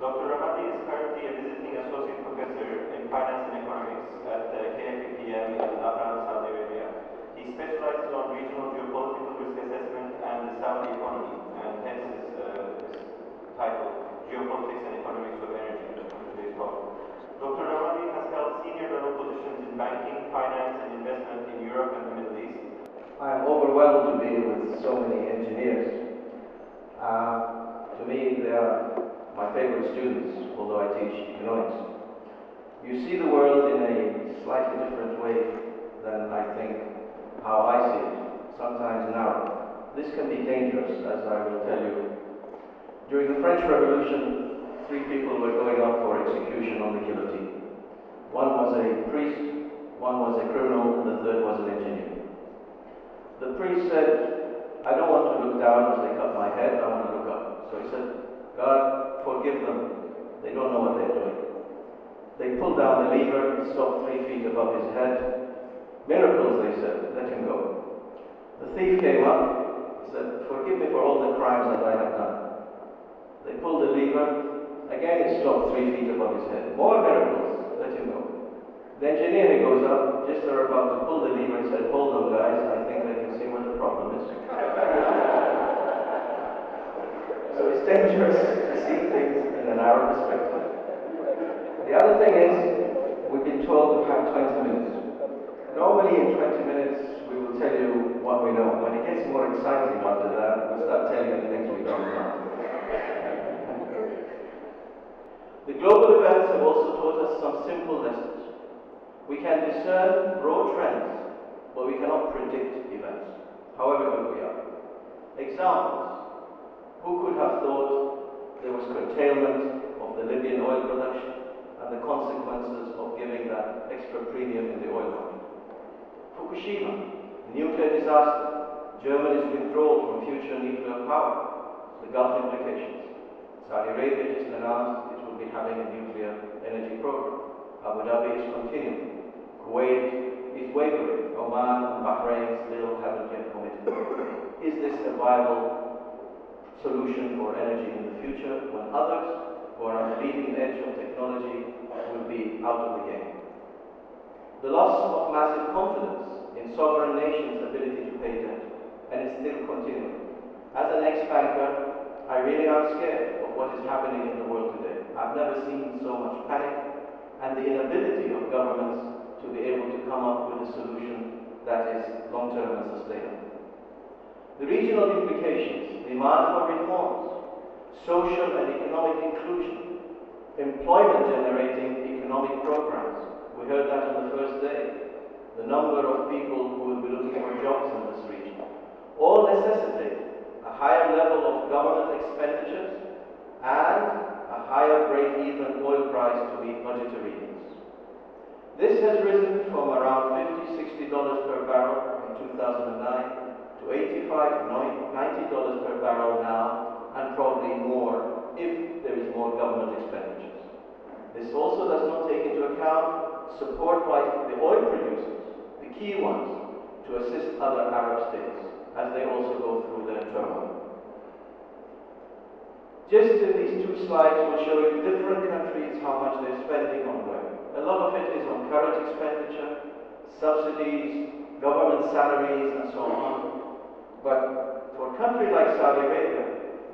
Dr. Rammady is currently a visiting associate professor in finance and economics at the KFUPM in Dhahran, Saudi Arabia. He specializes on regional geopolitical risk assessment and the Saudi economy, and hence his title, Geopolitics and Economics of Energy, for today's talk. Dr. Rammady has held senior level positions in banking, finance, and investment in Europe and the Middle East. I am overwhelmed to be with so many engineers. To me, they are my favorite students, although I teach economics. You see the world in a slightly different way than I think how I see it, sometimes narrow. This can be dangerous, as I will tell you. During the French Revolution, 3 people were going up for execution on the guillotine. One was a priest, one was a criminal, and the third was an engineer. The priest said, I don't want to look down as they cut my head, I want to look up. So he said, God, forgive them, they don't know what they're doing. They pulled down the lever, it stopped 3 feet above his head. Miracles, they said, let him go. The thief came up, said, forgive me for all the crimes that I have done. They pulled the lever, again it stopped 3 feet above his head. More miracles, let him go. The engineer, he goes up, just they're about to pull the lever, he said, hold on guys, I think I can see what the problem is. So it's dangerous to see things in a narrow perspective. The other thing is, we've been told to have 20 minutes. Normally in 20 minutes, we will tell you what we know. When it gets more exciting after that, we'll start telling you the things we don't know. The global events have also taught us some simple lessons. We can discern broad trends, but we cannot predict events, however good we are. Examples. Who could have thought there was curtailment of the Libyan oil production and the consequences of giving that extra premium in the oil market? Fukushima, nuclear disaster, Germany's withdrawal from future nuclear power, the Gulf implications. Saudi Arabia just announced it will be having a nuclear energy program. Abu Dhabi is continuing. Kuwait is wavering. Oman and Bahrain still haven't yet committed. Is this a viable solution for energy in the future when others who are on the leading edge of technology will be out of the game? The loss of massive confidence in sovereign nations' ability to pay debt, and it's still continuing. As an ex-banker, I really am scared of what is happening in the world today. I've never seen so much panic and the inability of governments to be able to come up with a solution that is long-term and sustainable. The regional implications, demand for reforms, social and economic inclusion, employment-generating economic programs. We heard that on the first day. The number of people who will be looking for jobs in this region. All necessitate a higher level of government expenditures and a higher break-even oil price to meet budgetary needs. This has risen from around $50, $60 per barrel in 2009 to $85, $90 per barrel now, and probably more if there is more government expenditures. This also does not take into account support by the oil producers, the key ones, to assist other Arab states as they also go through their turmoil. Just in these 2 slides will show you different countries how much they're spending on oil. A lot of it is on current expenditure, subsidies, government salaries, and so on. But for a country like Saudi Arabia,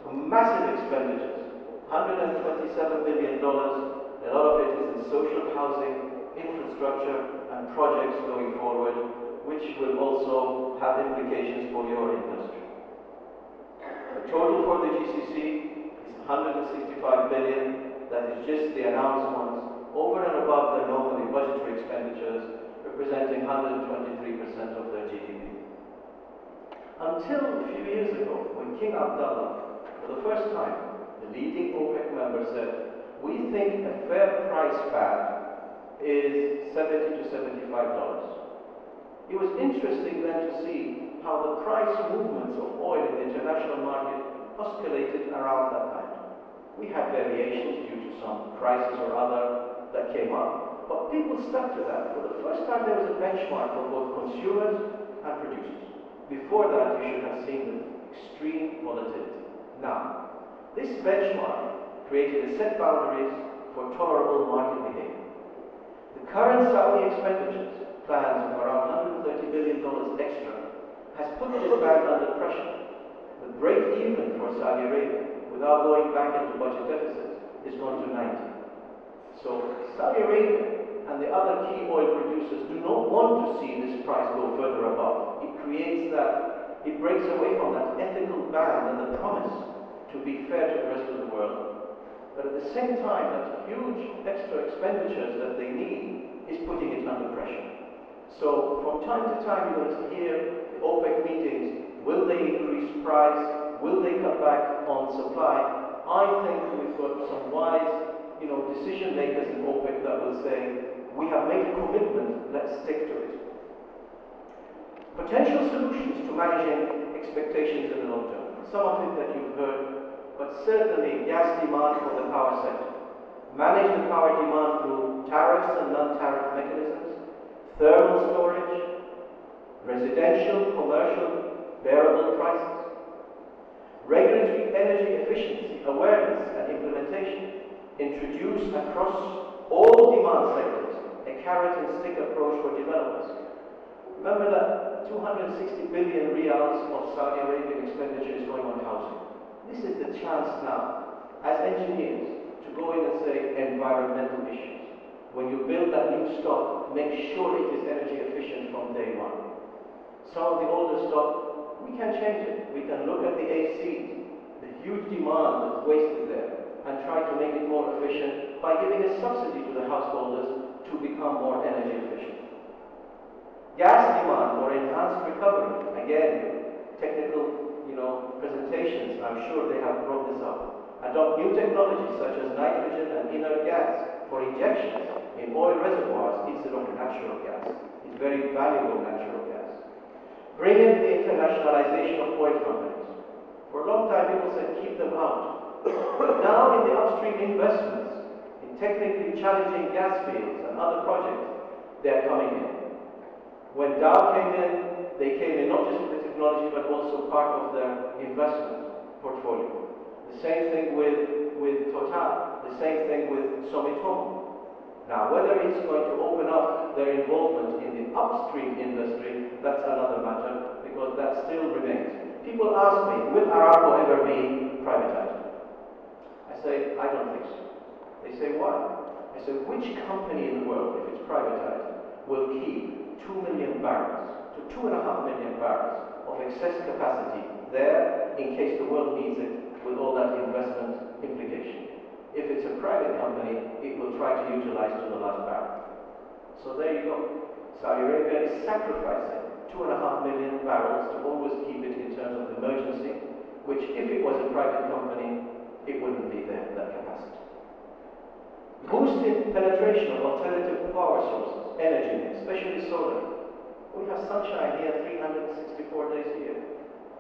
some massive expenditures, $127 billion, a lot of it is in social housing, infrastructure, and projects going forward, which will also have implications for your industry. The total for the GCC is $165 billion, that is just the announced ones, over and above their normally budgetary expenditures, representing 123% of their GDP. Until a few years ago, when King Abdullah, for the first time, the leading OPEC member said, we think a fair price band is $70 to $75. It was interesting then to see how the price movements of oil in the international market oscillated around that band. We had variations due to some crisis or other that came up, but people stuck to that. For the first time, there was a benchmark for both consumers and producers. Before that, you should have seen the extreme volatility. Now, this benchmark created a set boundaries for tolerable market behavior. The current Saudi expenditures plans of around $130 billion extra has put this ban under pressure. The break even for Saudi Arabia, without going back into budget deficits, is gone to 90. So Saudi Arabia and the other key oil producers do not want to see this price go further above. It creates that, it breaks away from that ethical band and the promise to be fair to the rest of the world. But at the same time, that huge extra expenditures that they need is putting it under pressure. So from time to time you're going to hear the OPEC meetings, will they increase price? Will they cut back on supply? I think we've got some wise decision makers in OPEC that will say, we have made a commitment, let's stick to it. Potential solutions to managing expectations in the long term. Some of it that you've heard, but certainly gas demand for the power sector. Manage the power demand through tariffs and non-tariff mechanisms, thermal storage, residential, commercial, bearable prices, regulatory energy efficiency, awareness and implementation. Introduce across all demand sectors a carrot and stick approach for developers. Remember that 260 billion riyals of Saudi Arabian expenditure is going on housing. This is the chance now, as engineers, to go in and say environmental issues. When you build that new stock, make sure it is energy efficient from day one. Some of the older stock, we can change it. We can look at the AC, the huge demand that's wasted there, and try to make it more efficient by giving a subsidy to the householders to become more energy efficient. Gas demand for enhanced recovery, again, technical presentations, I'm sure they have brought this up. Adopt new technologies such as nitrogen and inert gas for injections in oil reservoirs instead of natural gas. It's very valuable natural gas. Bring in the internationalization of oil companies. For a long time people said keep them out. But now in the upstream investments, in technically challenging gas fields and other projects, they're coming in. When Dow came in, they came in not just with the technology but also part of their investment portfolio. The same thing with Total, the same thing with Sumitomo. Now whether it's going to open up their involvement in the upstream industry, that's another matter, because that still remains. People ask me, will Aramco ever be privatized? I say, I don't think so. They say, why? I say, which company in the world, if it's privatized, will keep 2 million barrels to 2.5 million barrels of excess capacity there in case the world needs it with all that investment implication? If it's a private company, it will try to utilize to the last barrel. So there you go. Saudi Arabia is sacrificing 2.5 million barrels to always keep it in terms of emergency, which if it was a private company, it wouldn't be there, that capacity. Boosting penetration of alternative power sources, energy, especially solar. We have sunshine here 364 days a year,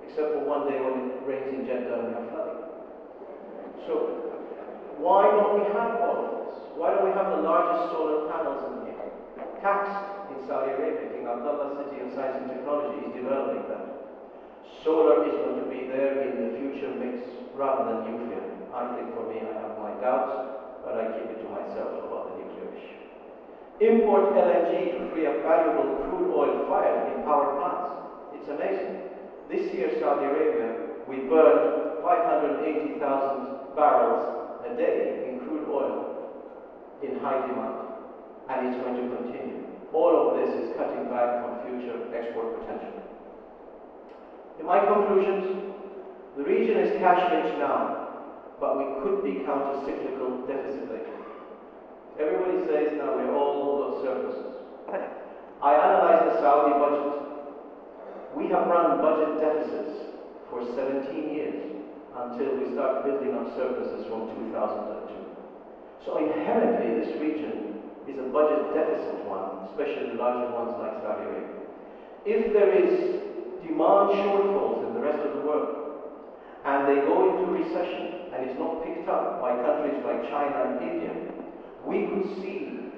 except for one day when it rains in Jeddah and we have flooding. So, why don't we have all of this? Why don't we have the largest solar panels in here? Taxed in Saudi Arabia. King Abdullah City of Science and Technology is developing that. Solar is going to be there in the future mix rather than nuclear. I think for me, I have my doubts, but I keep it to myself about the nuclear issue. Import LNG to free up valuable crude oil fired in power plants. It's amazing. This year, Saudi Arabia, we burned 580,000 barrels a day in crude oil in high demand, and it's going to continue. All of this is cutting back on future export potential. In my conclusions, the region is cash-rich now, but we could be counter-cyclical deficit later. Everybody says now we're all got surpluses. I analyzed the Saudi budget. We have run budget deficits for 17 years until we start building up surpluses from 2002. So inherently this region is a budget deficit one, especially the larger ones like Saudi Arabia. If there is demand shortfalls in the rest of the world, and they go into recession, and it's not picked up by countries like China and India, we could see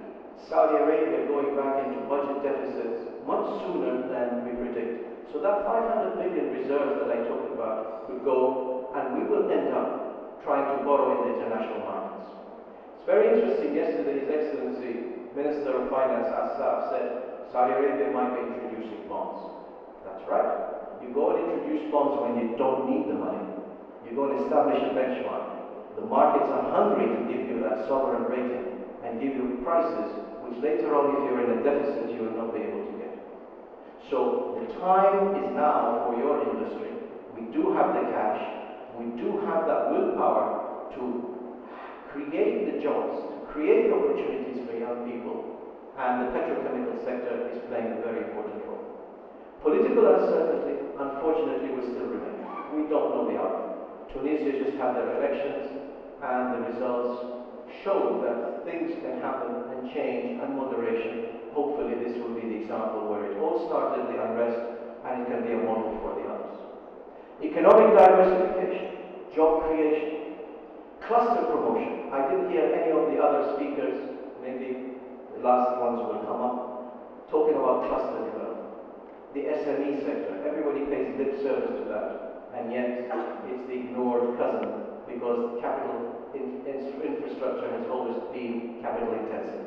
Saudi Arabia going back into budget deficits much sooner than we predict. So that 500 billion reserves that I talked about could go, and we will end up trying to borrow in the international markets. It's very interesting. Yesterday, His Excellency, Minister of Finance Assaf, said Saudi Arabia might be introducing bonds. That's right. You go and introduce bonds when you don't need the money. You go and establish a benchmark. The markets are hungry to give you that sovereign rating and give you prices which later on, if you're in a deficit, you will not be able to get. So the time is now for your industry. We do have the cash. We do have that willpower to create the jobs, to create the opportunities for young people, and the petrochemical sector is playing a very important role. Political uncertainty, unfortunately, will still remain. We don't know the outcome. Tunisia just had their elections, and the results show that things can happen and change and moderation. Hopefully this will be the example where it all started, the unrest, and it can be a model for the others. Economic diversification, job creation, cluster promotion. I didn't hear any of the other speakers, maybe the last ones will come up, talking about cluster development. The SME sector, everybody pays lip service to that, and yet it's the ignored cousin because capital infrastructure has always been capital intensive.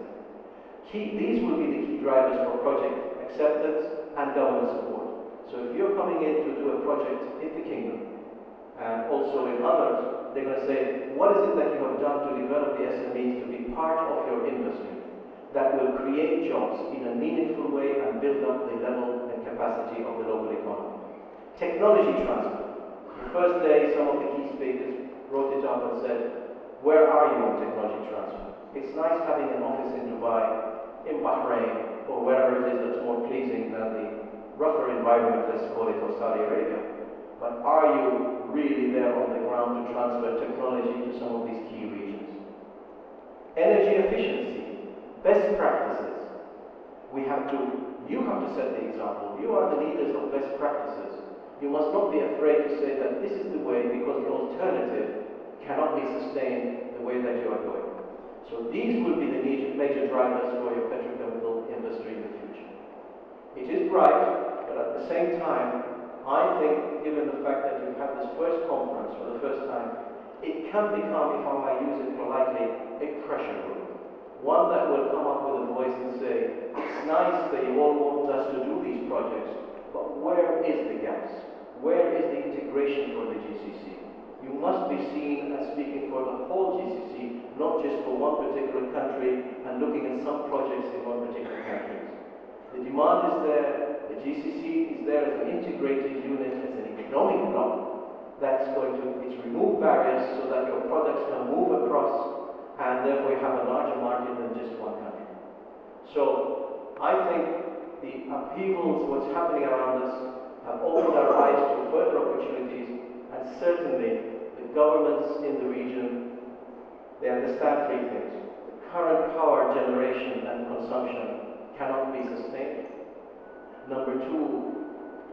These will be the key drivers for project acceptance and government support. So if you're coming in to do a project in the kingdom and also in others, they're going to say, what is it that you have done to develop the SMEs to be part of your industry that will create jobs in a meaningful way and build up the level and capacity of the local economy? Technology transfer. The first day, some of the key speakers wrote it up and said, where are you on technology transfer? It's nice having an office in Dubai, in Bahrain, or wherever it is that's more pleasing than the rougher environment, let's call it, of Saudi Arabia. But are you really there on the ground to transfer technology to some of these key regions? Energy efficiency, best practices. You have to set the example. You are the leaders of best practices. You must not be afraid to say that this is the way because the alternative cannot be sustained the way that you are going. So these will be the major drivers for your petrochemical industry in the future. It is bright, but at the same time, I think, given the fact that you've had this first conference for the first time, it can become, if I might use it politely, a pressure group. One that will come up with a voice and say, it's nice that you all want us to do these projects, but where is the gaps? Where is the integration for the GCC? You must be seen as speaking for the whole GCC, not just for one particular country and looking at some projects in one particular country. The demand is there, the GCC is there as an integrated unit, as an economic bloc that's going to remove barriers so that your products can move across and therefore you have a larger market than just one country. So I think the upheavals, what's happening around us, have opened our eyes to further opportunities, and certainly the governments in the region, they understand three things. The current power generation and consumption cannot be sustained. Number two,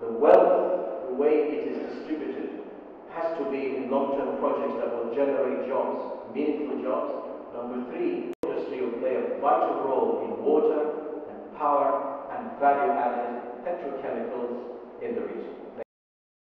the wealth, the way it is distributed, has to be in long-term projects that will generate jobs, meaningful jobs. Number three, industry will play a vital role in water and power and value-added petrochemicals in the region.